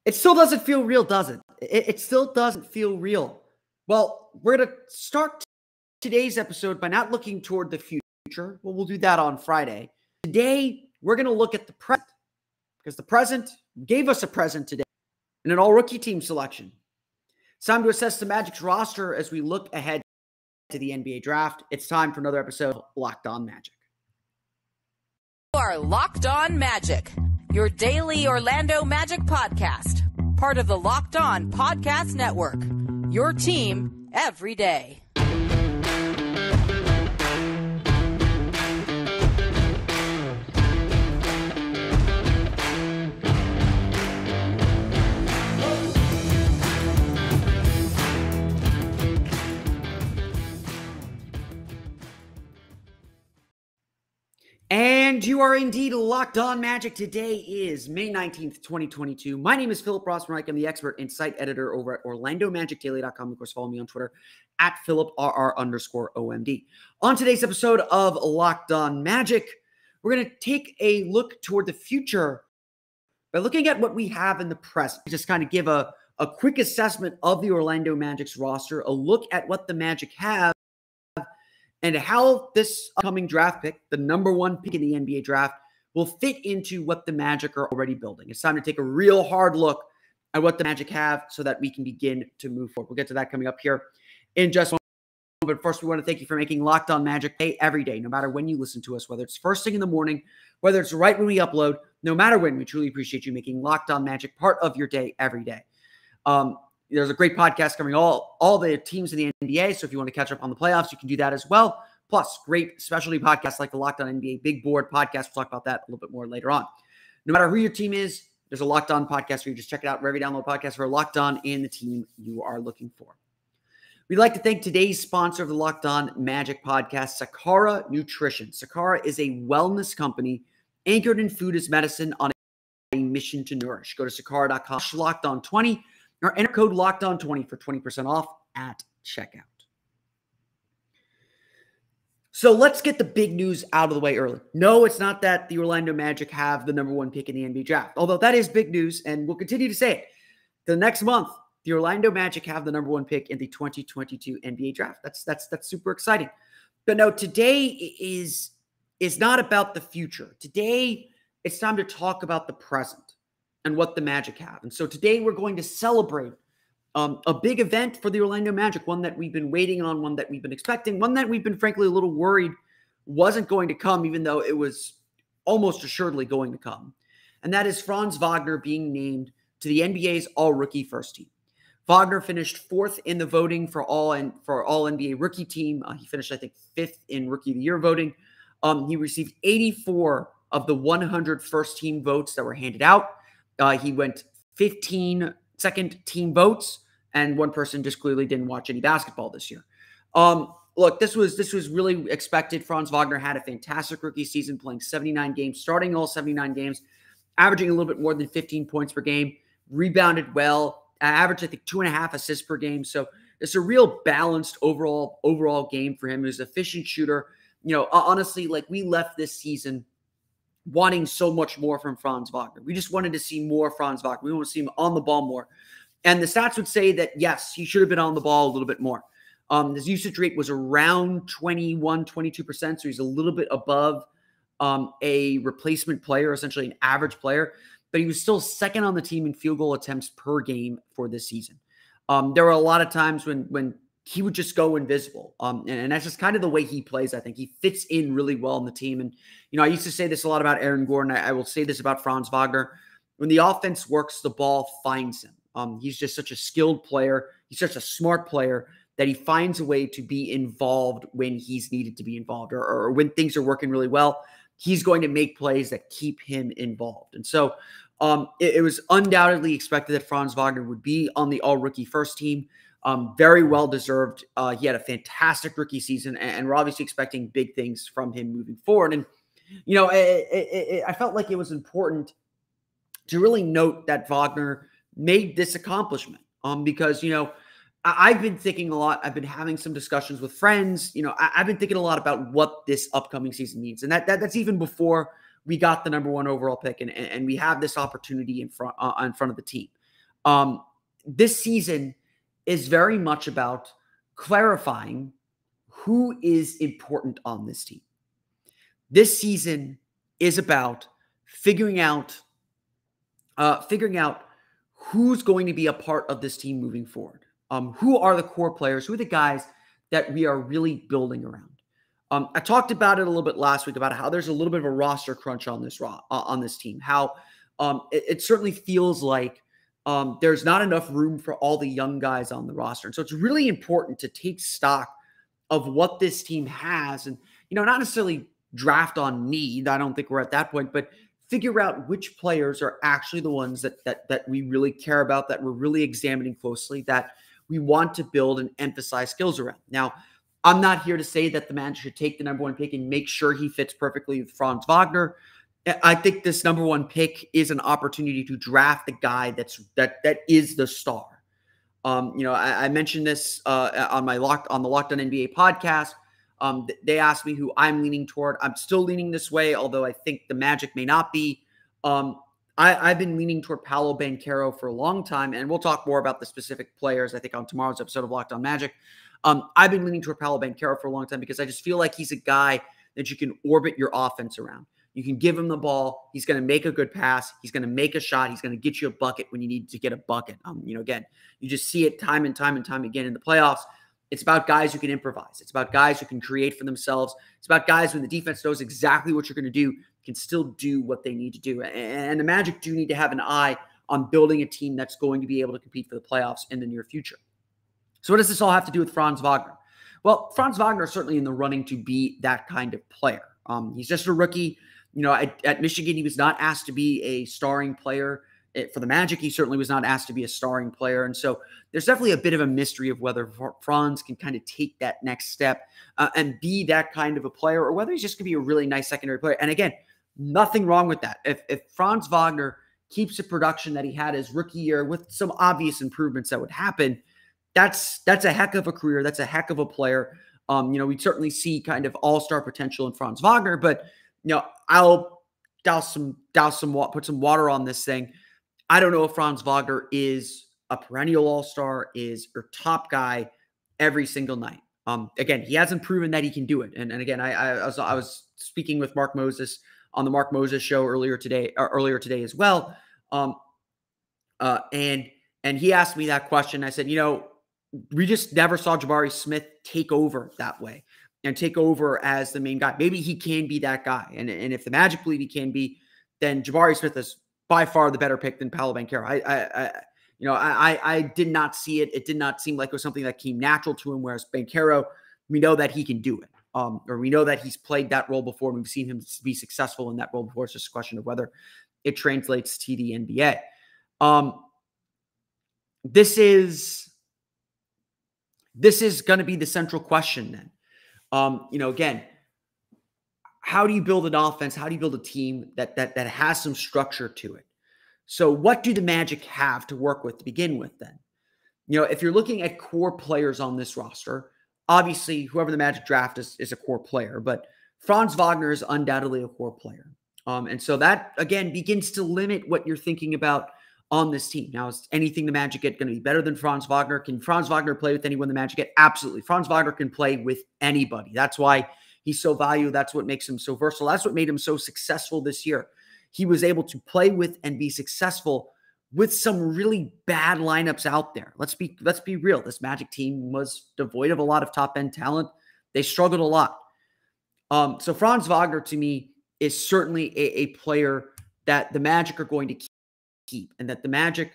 It still doesn't feel real, does it? It still doesn't feel real. Well, we're going to start today's episode by not looking toward the future. Well, we'll do that on Friday. Today, we're going to look at the present because the present gave us a present today in an all-rookie team selection. It's time to assess the Magic's roster as we look ahead to the NBA draft. It's time for another episode of Locked On Magic. You are Locked On Magic, your daily Orlando Magic podcast, part of the Locked On Podcast Network, your team every day. And you are indeed Locked On Magic. Today is May 19th, 2022. My name is Philip Rossman-Reich. I'm the expert and site editor over at OrlandoMagicDaily.com. Of course, follow me on Twitter at PhilipRR_OMD. On today's episode of Locked On Magic, we're going to take a look toward the future by looking at what we have in the present. Just kind of give a quick assessment of the Orlando Magic's roster, a look at what the Magic have, and how this upcoming draft pick, the number one pick in the NBA draft, will fit into what the Magic are already building. It's time to take a real hard look at what the Magic have so that we can begin to move forward. We'll get to that coming up here in just one moment. But first, we want to thank you for making Locked On Magic every day, no matter when you listen to us, whether it's first thing in the morning, whether it's right when we upload, no matter when. We truly appreciate you making Locked On Magic part of your day every day. There's a great podcast covering all the teams in the NBA, so if you want to catch up on the playoffs, you can do that as well. Plus, great specialty podcasts like the Locked On NBA Big Board podcast. We'll talk about that a little bit more later on. No matter who your team is, there's a Locked On podcast for you. Just check it out wherever you download podcasts for Locked On and the team you are looking for. We'd like to thank today's sponsor of the Locked On Magic podcast, Sakara Nutrition. Sakara is a wellness company anchored in food as medicine on a mission to nourish. Go to sakara.com/LockedOn20 or enter code LockedOn20 for 20% off at checkout. So let's get the big news out of the way early. No, it's not that the Orlando Magic have the number one pick in the NBA draft, although that is big news, and we'll continue to say it. The next month, the Orlando Magic have the number one pick in the 2022 NBA draft. That's super exciting. But no, today is not about the future. Today, it's time to talk about the present and what the Magic have. And so today we're going to celebrate a big event for the Orlando Magic, one that we've been waiting on, one that we've been expecting, one that we've been frankly a little worried wasn't going to come, even though it was almost assuredly going to come. And that is Franz Wagner being named to the NBA's all-rookie first team. Wagner finished fourth in the voting for all NBA rookie team. He finished, I think, fifth in Rookie of the Year voting. He received 84 of the 100 first-team votes that were handed out. He went 15 second-team votes, and one person just clearly didn't watch any basketball this year. Look, this was really expected. Franz Wagner had a fantastic rookie season, playing 79 games, starting all 79 games, averaging a little bit more than 15 points per game, rebounded well, averaged, I think, 2.5 assists per game. So it's a real balanced overall game for him. He was an efficient shooter. You know, honestly, like, we left this season wanting so much more from Franz Wagner. We just wanted to see more Franz Wagner. We want to see him on the ball more. And the stats would say that, yes, he should have been on the ball a little bit more. His usage rate was around 22%, so he's a little bit above a replacement player, essentially an average player, but he was still second on the team in field goal attempts per game for this season. There were a lot of times when he would just go invisible. And that's just kind of the way he plays, I think. He fits in really well in the team. And, you know, I used to say this a lot about Aaron Gordon. I will say this about Franz Wagner. When the offense works, the ball finds him. He's just such a skilled player. He's such a smart player that he finds a way to be involved when he's needed to be involved, or when things are working really well. He's going to make plays that keep him involved. And so it was undoubtedly expected that Franz Wagner would be on the all-rookie first team. Very well deserved. He had a fantastic rookie season, and we're obviously expecting big things from him moving forward. And, you know, I felt like it was important to really note that Wagner made this accomplishment because, you know, I've been thinking a lot. I've been having some discussions with friends. You know, I've been thinking a lot about what this upcoming season means. And that's even before we got the number one overall pick and we have this opportunity in front of the team. This season is very much about clarifying who is important on this team. This season is about figuring out who's going to be a part of this team moving forward. Who are the core players? Who are the guys that we are really building around? I talked about it a little bit last week about how there's a little bit of a roster crunch on this team. How it certainly feels like there's not enough room for all the young guys on the roster. And so it's really important to take stock of what this team has and, not necessarily draft on need. I don't think we're at that point, but figure out which players are actually the ones that we really care about, that we're really examining closely, that we want to build and emphasize skills around. Now, I'm not here to say that the manager should take the number one pick and make sure he fits perfectly with Franz Wagner. I think this number one pick is an opportunity to draft the guy that is the star. I mentioned this on the Locked On NBA podcast. They asked me who I'm leaning toward. I'm still leaning this way, although I think the Magic may not be. I've been leaning toward Paolo Banchero for a long time, and we'll talk more about the specific players, I think, on tomorrow's episode of Locked On Magic. I've been leaning toward Paolo Banchero for a long time because I just feel like he's a guy that you can orbit your offense around. You can give him the ball. He's going to make a good pass. He's going to make a shot. He's going to get you a bucket when you need to get a bucket. Again, you just see it time and time again in the playoffs. It's about guys who can improvise. It's about guys who can create for themselves. It's about guys when the defense knows exactly what you're going to do, can still do what they need to do. And the Magic do need to have an eye on building a team that's going to be able to compete for the playoffs in the near future. So what does this all have to do with Franz Wagner? Well, Franz Wagner is certainly in the running to be that kind of player. He's just a rookie. At Michigan, he was not asked to be a starring player. For the Magic, he certainly was not asked to be a starring player. And so there's definitely a bit of a mystery of whether Franz can kind of take that next step and be that kind of a player, or whether he's just going to be a really nice secondary player. And again, nothing wrong with that. If Franz Wagner keeps the production that he had his rookie year with some obvious improvements that would happen, that's a heck of a career. That's a heck of a player. We certainly see kind of all-star potential in Franz Wagner, but I'll put some water on this thing. I don't know if Franz Wagner is a perennial all-star, is or top guy every single night. Again, he hasn't proven that he can do it. And again, I was speaking with Mark Moses on the Mark Moses show earlier today as well. And he asked me that question. I said, we just never saw Jabari Smith take over that way and take over as the main guy. Maybe he can be that guy. And if the Magic believe he can be, then Jabari Smith is by far the better pick than Paolo Banchero. I did not see it. It did not seem like it was something that came natural to him, whereas Banchero, we know that he can do it. Or we know that he's played that role before. We've seen him be successful in that role before. It's just a question of whether it translates to the NBA. This is going to be the central question then. Again, how do you build an offense? How do you build a team that has some structure to it? So what do the Magic have to work with to begin with then? If you're looking at core players on this roster, obviously whoever the Magic draft is a core player, but Franz Wagner is undoubtedly a core player. And so that, again, begins to limit what you're thinking about on this team. Now, is anything the Magic get going to be better than Franz Wagner? Can Franz Wagner play with anyone the Magic get? Absolutely. Franz Wagner can play with anybody. That's why he's so valuable. That's what makes him so versatile. That's what made him so successful this year. He was able to play with and be successful with some really bad lineups out there. Let's be real. This Magic team was devoid of a lot of top-end talent. They struggled a lot. So Franz Wagner, to me, is certainly a player that the Magic are going to keep, and that the Magic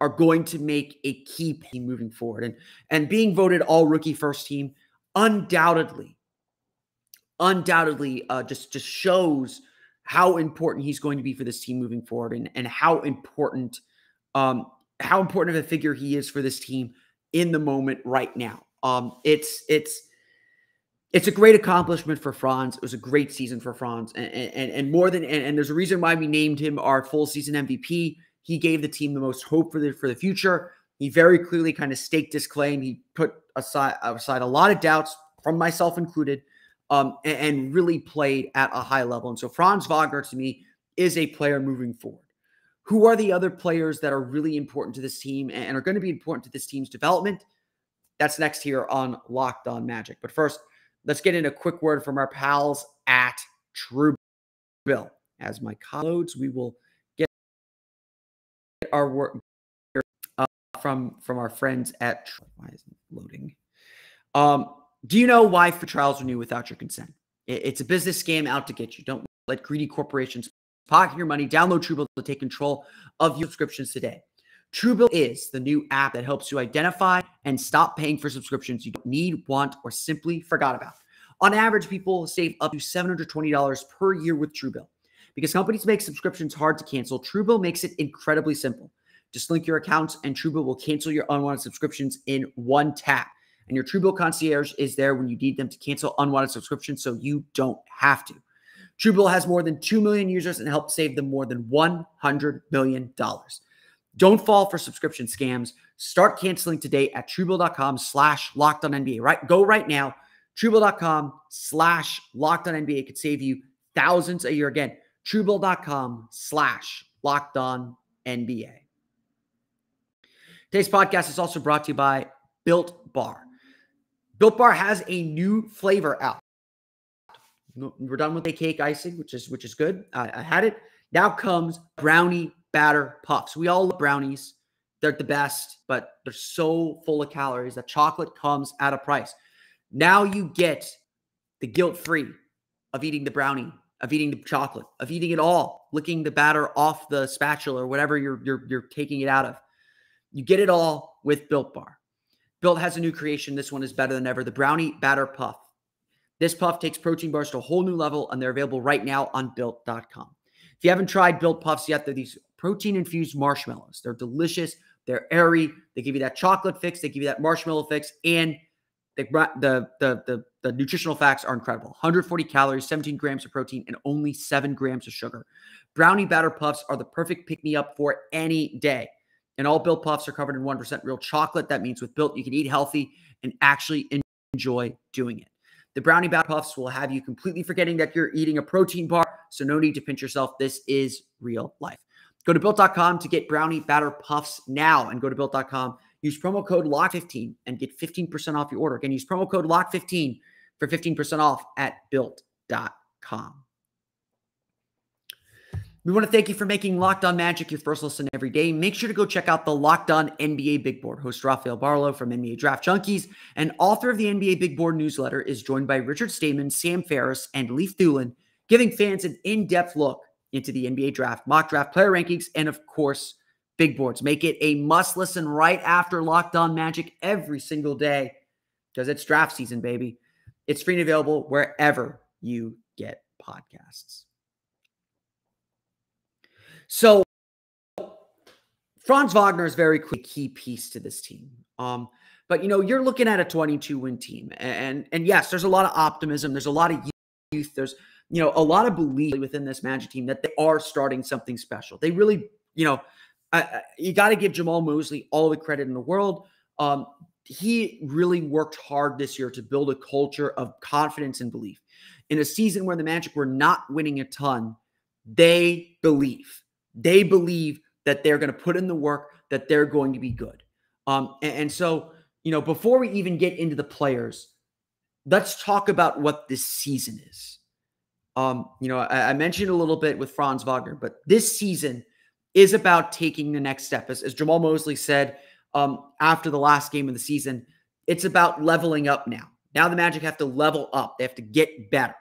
are going to make a key team moving forward. And being voted all rookie first team undoubtedly just shows how important he's going to be for this team moving forward, and how important of a figure he is for this team in the moment right now. It's a great accomplishment for Franz. It was a great season for Franz, and there's a reason why we named him our full season MVP. He gave the team the most hope for the future. He very clearly kind of staked his claim. He put aside a lot of doubts, from myself included, and really played at a high level. And so Franz Wagner, to me, is a player moving forward Who are the other players that are really important to this team and are going to be important to this team's development? That's next here on Locked On Magic. But first, let's get in a quick word from our pals at Truebill. As my loads, we will get our work from our friends at why isn't it loading? Do you know why free trials renew without your consent? It's a business scam out to get you. Don't let greedy corporations pocket your money. Download Truebill to take control of your subscriptions today. Truebill is the new app that helps you identify and stop paying for subscriptions you don't need, want, or simply forgot about. On average, people save up to $720 per year with Truebill. Because companies make subscriptions hard to cancel, Truebill makes it incredibly simple. Just link your accounts and Truebill will cancel your unwanted subscriptions in one tap. And your Truebill concierge is there when you need them to cancel unwanted subscriptions so you don't have to. Truebill has more than 2 million users and helped save them more than $100 million. Don't fall for subscription scams. Start canceling today at Truebill.com/LockedOnNBA. Right? Go right now. Truebill.com/LockedOnNBA could save you thousands a year. Again, Truebill.com/LockedOnNBA. Today's podcast is also brought to you by Built Bar. Built Bar has a new flavor out. We're done with the cake icing, which is good. I had it. Now comes brownie batter puffs. We all love brownies. They're the best, but they're so full of calories that chocolate comes at a price. Now you get the guilt-free of eating the brownie, of eating the chocolate, of eating it all, licking the batter off the spatula or whatever you're taking it out of. You get it all with Built Bar. Built has a new creation. This one is better than ever. The brownie batter puff. This puff takes protein bars to a whole new level, and they're available right now on Built.com. If you haven't tried Built Puffs yet, they're these protein-infused marshmallows. They're delicious. They're airy. They give you that chocolate fix. They give you that marshmallow fix. And the nutritional facts are incredible. 140 calories, 17 grams of protein, and only 7 grams of sugar. Brownie batter puffs are the perfect pick-me-up for any day. And all Built Puffs are covered in 1% real chocolate. That means with Built, you can eat healthy and actually enjoy doing it. The brownie batter puffs will have you completely forgetting that you're eating a protein bar, so no need to pinch yourself. This is real life. Go to Built.com to get brownie batter puffs now, and go to Built.com. Use promo code LOCK15 and get 15% off your order. Again, use promo code LOCK15 for 15% off at Built.com. We want to thank you for making Locked On Magic your first listen every day. Make sure to go check out the Locked On NBA Big Board. Host Rafael Barlow from NBA Draft Junkies and author of the NBA Big Board newsletter is joined by Richard Stayman, Sam Ferris, and Leif Thulin, giving fans an in-depth look into the NBA draft, mock draft, player rankings, and of course, big boards. Make it a must listen right after Locked On Magic every single day because it's draft season, baby. It's free and available wherever you get podcasts. So, Franz Wagner is very key piece to this team. But, you're looking at a 22-win team. And yes, there's a lot of optimism. There's a lot of youth. There's, a lot of belief within this Magic team that they are starting something special. They really, you got to give Jamal Mosley all the credit in the world. He really worked hard this year to build a culture of confidence and belief. In a season where the Magic were not winning a ton, they believe. They believe that they're going to put in the work, that they're going to be good. And so, before we even get into the players, let's talk about what this season is. I mentioned a little bit with Franz Wagner, but this season is about taking the next step. As Jamal Mosley said after the last game of the season, it's about leveling up now. Now the Magic have to level up. They have to get better.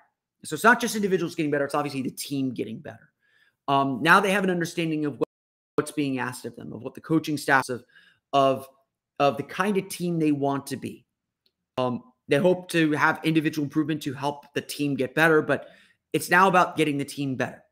So it's not just individuals getting better. It's obviously the team getting better. Now they have an understanding of what's being asked of them, of what the coaching staffs of the kind of team they want to be. They hope to have individual improvement to help the team get better, but it's now about getting the team better.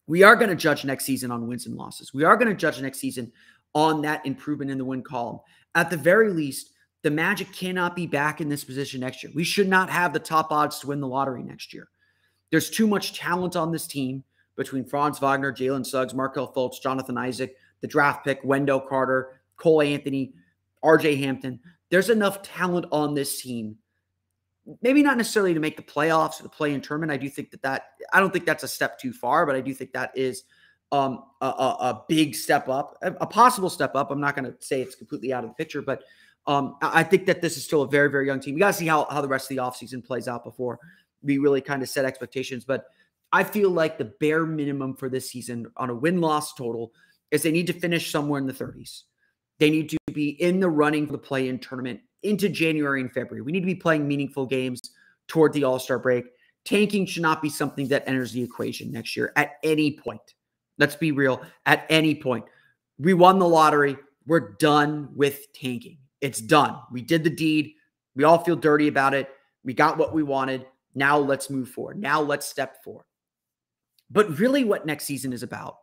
We are going to judge next season on wins and losses. We are going to judge next season on that improvement in the win column. At the very least, the Magic cannot be back in this position next year. We should not have the top odds to win the lottery next year. There's too much talent on this team between Franz Wagner, Jalen Suggs, Markelle Fultz, Jonathan Isaac, the draft pick, Wendell Carter, Cole Anthony, RJ Hampton. There's enough talent on this team. Maybe not necessarily to make the playoffs or the play-in tournament. I don't think that's a step too far, but I do think that is a big step up, a possible step up. I'm not going to say it's completely out of the picture, but I think that this is still a very, very young team. We got to see how the rest of the offseason plays out before we really kind of set expectations. But I feel like the bare minimum for this season on a win-loss total is they need to finish somewhere in the 30s. They need to be in the running for the play-in tournament into January and February. We need to be playing meaningful games toward the All-Star break. Tanking should not be something that enters the equation next year at any point. Let's be real. At any point. We won the lottery. We're done with tanking. It's done. We did the deed. We all feel dirty about it. We got what we wanted. Now let's move forward. Now let's step forward. But really what next season is about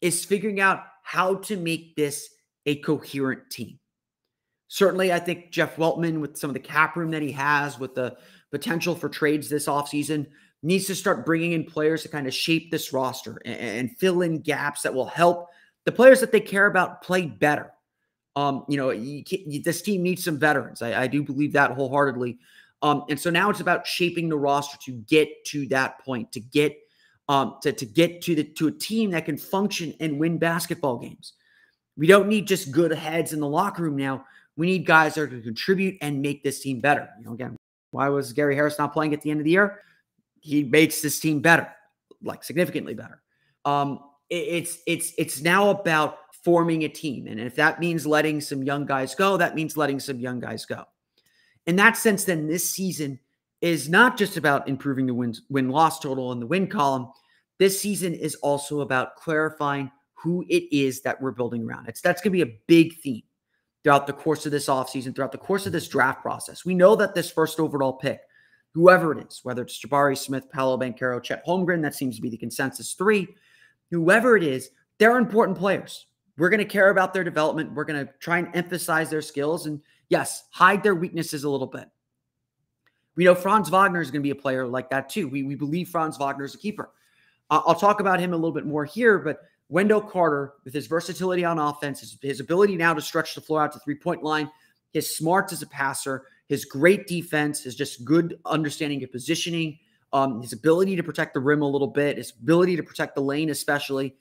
is figuring out how to make this a coherent team. Certainly, I think Jeff Weltman, with some of the cap room that he has, with the potential for trades this offseason, needs to start bringing in players to kind of shape this roster and fill in gaps that will help the players that they care about play better. This team needs some veterans. I do believe that wholeheartedly. And so now it's about shaping the roster to get to that point, to get to a team that can function and win basketball games. We don't need just good heads in the locker room now. We need guys that are going to contribute and make this team better. Again, why was Gary Harris not playing at the end of the year? He makes this team better, like significantly better. It's now about forming a team. And if that means letting some young guys go, that means letting some young guys go. In that sense, then this season is not just about improving the win-loss total in the win column. This season is also about clarifying who it is that we're building around. That's going to be a big theme throughout the course of this offseason, throughout the course of this draft process. We know that this first overall pick, whoever it is, whether it's Jabari Smith, Paolo Banchero, Chet Holmgren, that seems to be the consensus 3, whoever it is, they're important players. We're going to care about their development. We're going to try and emphasize their skills and, yes, hide their weaknesses a little bit. We know Franz Wagner is going to be a player like that too. We believe Franz Wagner is a keeper. I'll talk about him a little bit more here, but Wendell Carter, with his versatility on offense, his ability now to stretch the floor out to three-point line, his smarts as a passer, his great defense, his just good understanding of positioning, his ability to protect the rim a little bit, his ability to protect the lane especially.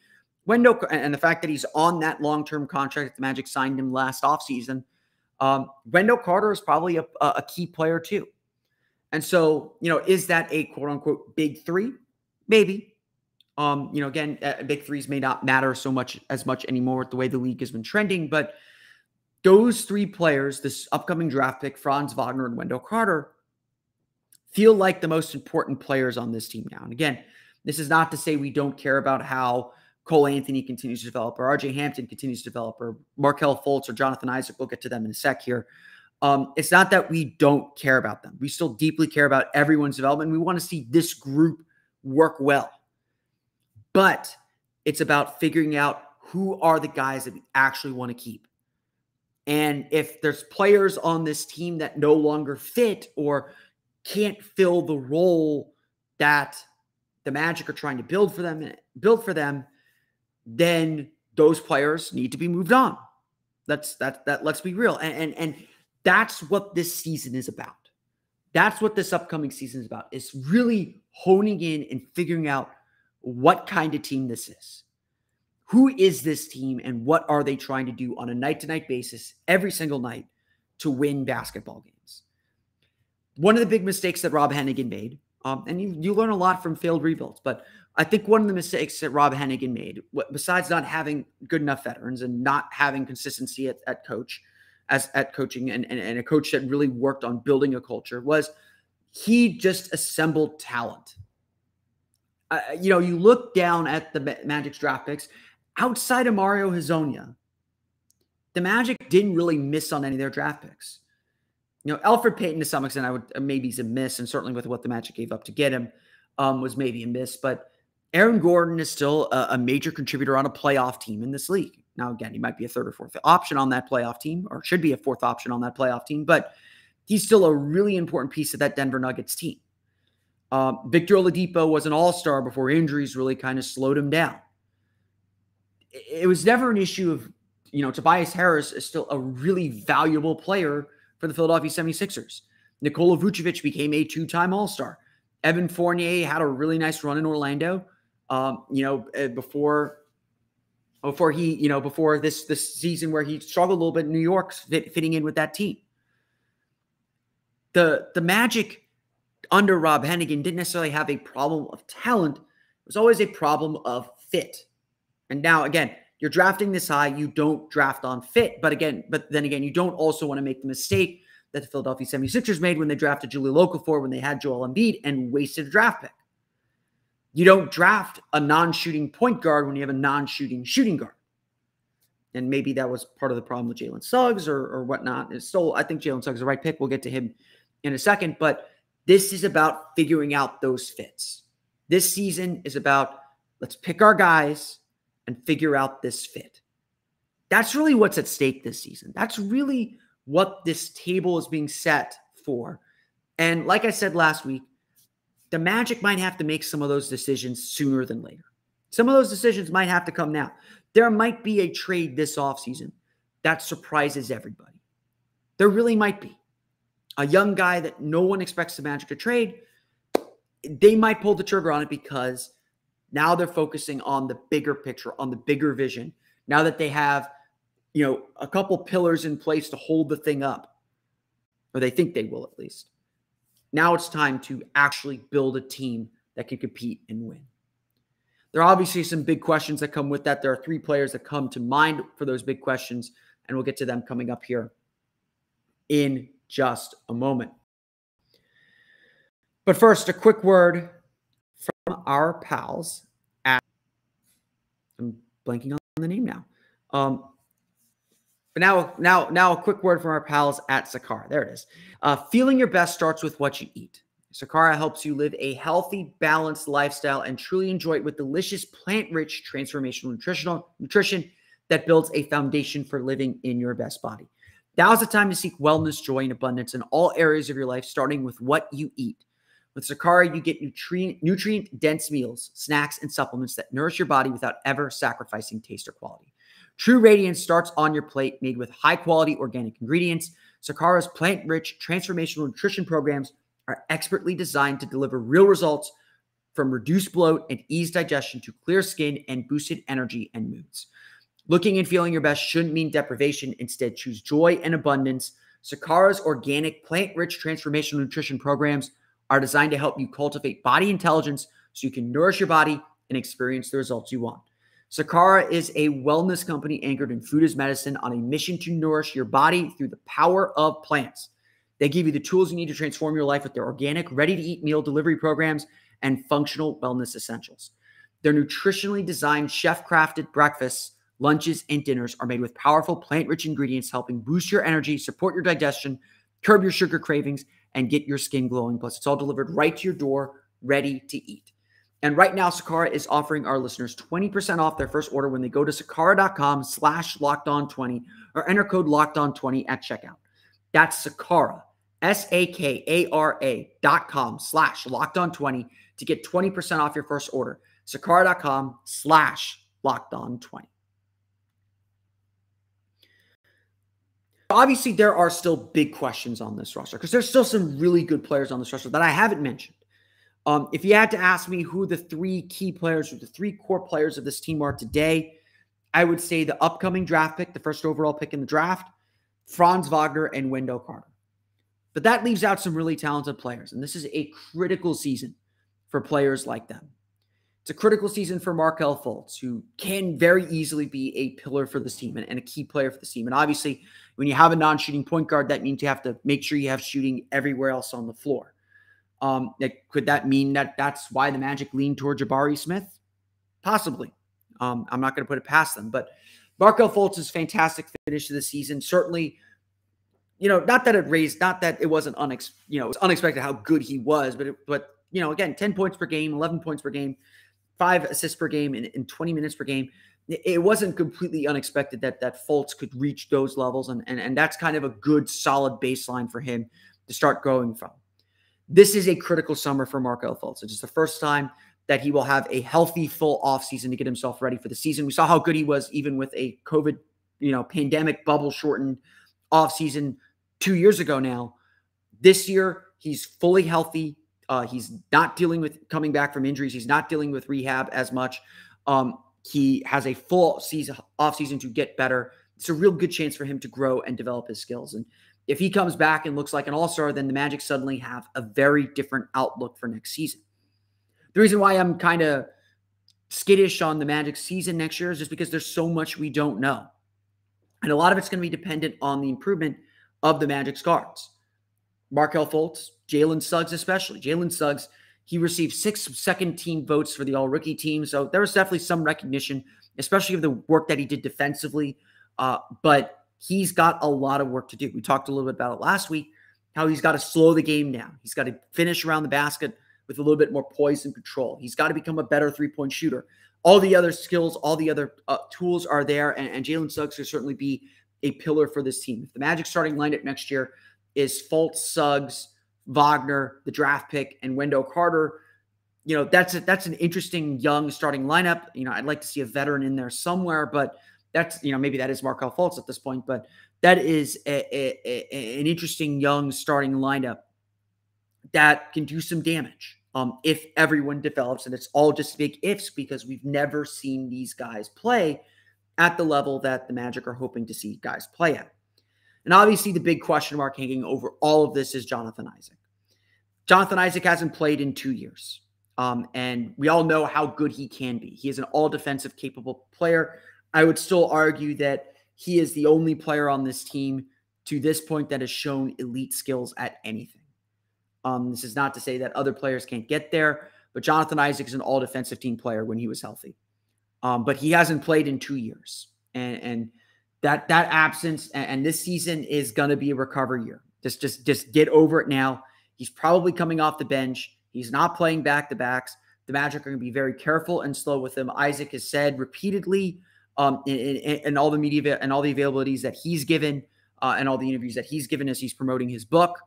Wendell, and the fact that he's on that long-term contract, the Magic signed him last offseason, Wendell Carter is probably a key player too. And so, is that a quote-unquote big three? Maybe. Again, big threes may not matter as much anymore with the way the league has been trending, but those 3 players, this upcoming draft pick, Franz Wagner and Wendell Carter, feel like the most important players on this team now. And again, this is not to say we don't care about how Cole Anthony continues to develop, or RJ Hampton continues to develop, or Markelle Fultz or Jonathan Isaac. We'll get to them in a sec here. It's not that we don't care about them. We still deeply care about everyone's development. We want to see this group work well. But it's about figuring out who are the guys that we actually want to keep. And if there's players on this team that no longer fit or can't fill the role that the Magic are trying to build for them, then those players need to be moved on. Let's be real. And that's what this season is about. That's what this upcoming season is about. It's really honing in and figuring out what kind of team this is. Who is this team and what are they trying to do on a night-to-night basis every single night to win basketball games? One of the big mistakes that Rob Hennigan made, and you learn a lot from failed rebuilds, but I think one of the mistakes that Rob Hennigan made, besides not having good enough veterans and not having consistency at coaching and a coach that really worked on building a culture, was he just assembled talent. You look down at the Magic's draft picks, outside of Mario Hezonja, the Magic didn't really miss on any of their draft picks. Elfrid Payton, to some extent, maybe he's a miss, and certainly with what the Magic gave up to get him, was maybe a miss. But Aaron Gordon is still a major contributor on a playoff team in this league. Now, again, he might be a 3rd or 4th option on that playoff team, or should be a 4th option on that playoff team, but he's still a really important piece of that Denver Nuggets team. Victor Oladipo was an all-star before injuries really kind of slowed him down. It was never an issue of, Tobias Harris is still a really valuable player for the Philadelphia 76ers. Nikola Vucevic became a 2-time all-star. Evan Fournier had a really nice run in Orlando, before before before this season where he struggled a little bit in New York fitting in with that team. The Magic under Rob Hennigan didn't necessarily have a problem of talent. It was always a problem of fit. And now, again, you're drafting this high. You don't draft on fit. But then again, you don't also want to make the mistake that the Philadelphia 76ers made when they drafted Jahlil Okafor when they had Joel Embiid and wasted a draft pick. You don't draft a non-shooting point guard when you have a non-shooting shooting guard. And maybe that was part of the problem with Jalen Suggs or whatnot. It's still, I think Jalen Suggs is the right pick. We'll get to him in a second. But this is about figuring out those fits. This season is about let's pick our guys and figure out this fit. That's really what's at stake this season. That's really what this table is being set for. And like I said last week, the Magic might have to make some of those decisions sooner than later. Some of those decisions might have to come now. There might be a trade this offseason that surprises everybody. There really might be. A young guy that no one expects the Magic to trade, they might pull the trigger on it because now they're focusing on the bigger picture, on the bigger vision. Now that they have, a couple pillars in place to hold the thing up, or they think they will at least. Now it's time to actually build a team that can compete and win. There are obviously some big questions that come with that. There are 3 players that come to mind for those big questions, and we'll get to them coming up here in just a moment. But first, a quick word from our pals at, I'm blanking on the name now. But now a quick word from our pals at Sakara. There it is. Feeling your best starts with what you eat. Sakara helps you live a healthy, balanced lifestyle and truly enjoy it with delicious, plant-rich, transformational nutrition that builds a foundation for living in your best body. Now's the time to seek wellness, joy, and abundance in all areas of your life, starting with what you eat. With Sakara, you get nutrient-dense meals, snacks, and supplements that nourish your body without ever sacrificing taste or quality. True radiance starts on your plate, made with high-quality organic ingredients. Sakara's plant-rich, transformational nutrition programs are expertly designed to deliver real results, from reduced bloat and eased digestion to clear skin and boosted energy and moods. Looking and feeling your best shouldn't mean deprivation. Instead, choose joy and abundance. Sakara's organic, plant-rich, transformational nutrition programs are designed to help you cultivate body intelligence so you can nourish your body and experience the results you want. Sakara is a wellness company anchored in food as medicine on a mission to nourish your body through the power of plants. They give you the tools you need to transform your life with their organic, ready-to-eat meal delivery programs and functional wellness essentials. Their nutritionally designed, chef-crafted breakfasts, lunches, and dinners are made with powerful plant-rich ingredients helping boost your energy, support your digestion, curb your sugar cravings, and get your skin glowing. Plus, it's all delivered right to your door, ready to eat. And right now, Sakara is offering our listeners 20% off their first order when they go to sakara.com/lockedon20 or enter code lockedon20 at checkout. That's Sakara, SAKARA.com/lockedon20 to get 20% off your first order. Sakara.com/lockedon20. Obviously, there are still big questions on this roster because there's still some really good players on this roster that I haven't mentioned. If you had to ask me who the 3 key players or the 3 core players of this team are today, I would say the upcoming draft pick, the first overall pick in the draft, Franz Wagner and Wendell Carter. But that leaves out some really talented players, and this is a critical season for players like them. It's a critical season for Markelle Fultz, who can very easily be a pillar for this team and a key player for this team. And obviously, when you have a non-shooting point guard, that means you have to make sure you have shooting everywhere else on the floor. Could that mean that that's why the Magic lean toward Jabari Smith? Possibly. I'm not going to put it past them. But Markelle Fultz is fantastic finish to the season. Certainly, not that it wasn't it was unexpected how good he was, but again, 10 points per game, 11 points per game, 5 assists per game, and 20 minutes per game. It wasn't completely unexpected that Fultz could reach those levels, and that's kind of a good, solid baseline for him to start going from. This is a critical summer for Markelle Fultz. It's the first time that he will have a healthy, full offseason to get himself ready for the season. We saw how good he was even with a COVID, pandemic bubble-shortened offseason 2 years ago now. This year, he's fully healthy. He's not dealing with coming back from injuries. He's not dealing with rehab as much. he has a full offseason to get better. It's a real good chance for him to grow and develop his skills. And if he comes back and looks like an all-star, then the Magic suddenly have a very different outlook for next season. The reason why I'm kind of skittish on the Magic season next year is just because there's so much we don't know. And a lot of it's going to be dependent on the improvement of the Magic's guards. Markelle Fultz, Jalen Suggs especially. Jalen Suggs, he received 6 second-team votes for the All-Rookie team, so there was definitely some recognition, especially of the work that he did defensively, but he's got a lot of work to do. We talked a little bit about it last week, how he's got to slow the game down. He's got to finish around the basket with a little bit more poise and control. He's got to become a better three-point shooter. All the other skills, all the other tools are there, and Jalen Suggs could certainly be a pillar for this team. If the Magic starting lineup next year is Fultz, Suggs, Wagner, the draft pick, and Wendell Carter, that's an interesting young starting lineup. I'd like to see a veteran in there somewhere, but that's, maybe that is Markelle Fultz at this point, but that is an interesting young starting lineup that can do some damage if everyone develops. And it's all just big ifs because we've never seen these guys play at the level that the Magic are hoping to see guys play at. And obviously the big question mark hanging over all of this is Jonathan Isaac. Jonathan Isaac hasn't played in 2 years. And we all know how good he can be. He is an all-defensive capable player. I would still argue that he is the only player on this team to this point that has shown elite skills at anything. This is not to say that other players can't get there, but Jonathan Isaac is an all-defensive team player when he was healthy. But he hasn't played in 2 years. And that absence, and this season is going to be a recovery year. Just get over it now. He's probably coming off the bench. He's not playing back-to-backs. The Magic are going to be very careful and slow with him. Isaac has said repeatedly in all the media and all the availabilities that he's given and all the interviews that he's given as he's promoting his book,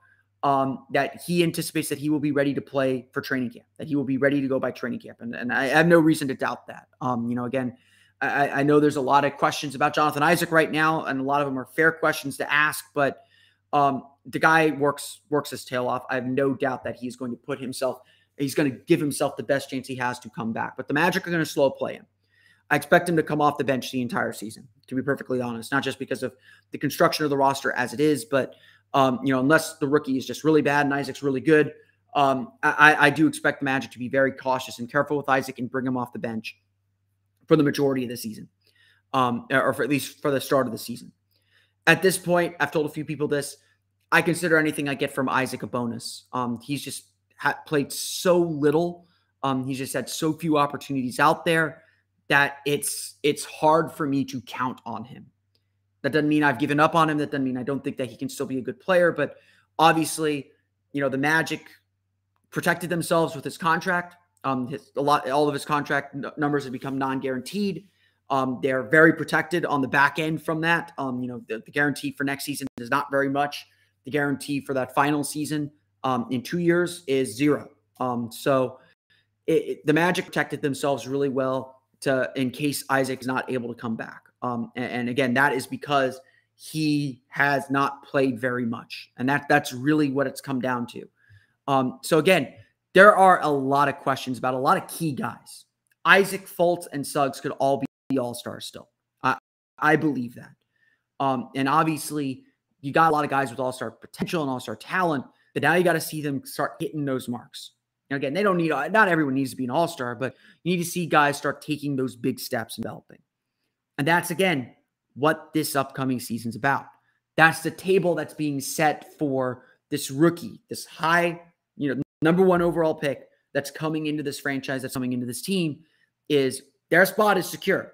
that he anticipates that he will be ready to play for training camp, that he will be ready to go by training camp. And I have no reason to doubt that. Again, I know there's a lot of questions about Jonathan Isaac right now, and a lot of them are fair questions to ask, but the guy works his tail off. I have no doubt that he's going to give himself the best chance he has to come back. But the Magic are going to slow play him. I expect him to come off the bench the entire season, to be perfectly honest, not just because of the construction of the roster as it is, but unless the rookie is just really bad and Isaac's really good, I do expect the Magic to be very cautious and careful with Isaac and bring him off the bench for the majority of the season, or for at least for the start of the season. At this point, I've told a few people this, I consider anything I get from Isaac a bonus. He's just played so little. He's just had so few opportunities out there that it's hard for me to count on him. That doesn't mean I've given up on him. That doesn't mean I don't think that he can still be a good player. But obviously, the Magic protected themselves with his contract. All of his contract numbers have become non-guaranteed. They're very protected on the back end from that. The guarantee for next season is not very much. The guarantee for that final season in 2 years is 0. So the Magic protected themselves really well in case Isaac is not able to come back. And again, that is because he has not played very much. And that's really what it's come down to. So again, there are a lot of questions about a lot of key guys. Isaac, Fultz, and Suggs could all be all-stars still. I believe that. And obviously, you got a lot of guys with all-star potential and all-star talent, but now you got to see them start hitting those marks. Now, again, not everyone needs to be an all-star, but you need to see guys start taking those big steps in developing. And that's, again, what this upcoming season's about. That's the table that's being set for this rookie, this high, number 1 overall pick that's coming into this franchise, that's coming into this team, is their spot is secure.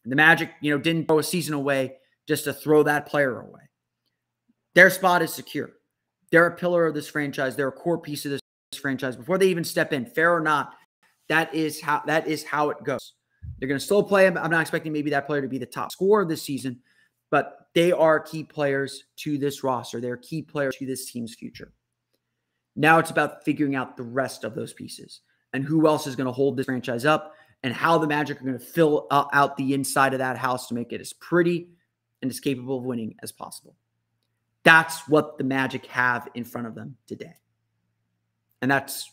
The Magic, didn't throw a season away just to throw that player away. Their spot is secure. They're a pillar of this franchise. They're a core piece of this franchise. Before they even step in, fair or not, that is how it goes. They're going to slow play him. I'm not expecting maybe that player to be the top scorer this season, but they are key players to this roster. They're key players to this team's future. Now it's about figuring out the rest of those pieces and who else is going to hold this franchise up and how the Magic are going to fill out the inside of that house to make it as pretty and as capable of winning as possible. That's what the Magic have in front of them today. And that's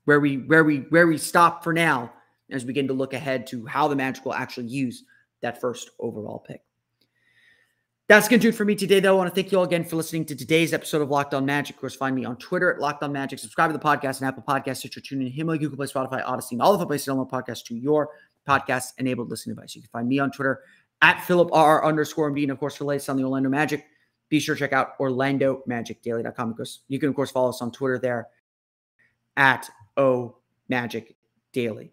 where we stop for now as we begin to look ahead to how the Magic will actually use that first overall pick. That's going to do it for me today, though. I want to thank you all again for listening to today's episode of Locked On Magic. Of course, find me on Twitter at Locked On Magic. Subscribe to the podcast on Apple Podcasts, Stitcher, TuneIn, Himalaya, Google Play, Spotify, Odyssey, and all of the places to download podcasts to your podcast-enabled listening device. You can find me on Twitter at PhilipRR_MD. And, of course, for the latest on the Orlando Magic, be sure to check out OrlandoMagicDaily.com. You can, of course, follow us on Twitter there at OMagicDaily.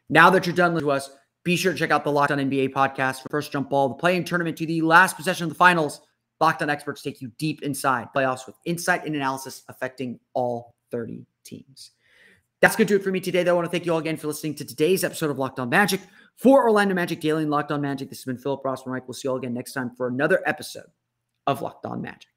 Now that you're done with us, be sure to check out the Locked On NBA podcast for First Jump Ball, the play-in tournament to the last possession of the finals. Locked On experts take you deep inside playoffs with insight and analysis affecting all 30 teams. That's going to do it for me today, though. I want to thank you all again for listening to today's episode of Locked On Magic. For Orlando Magic Daily and Locked On Magic, this has been Philip Rossman-Reich. We'll see you all again next time for another episode of Locked On Magic.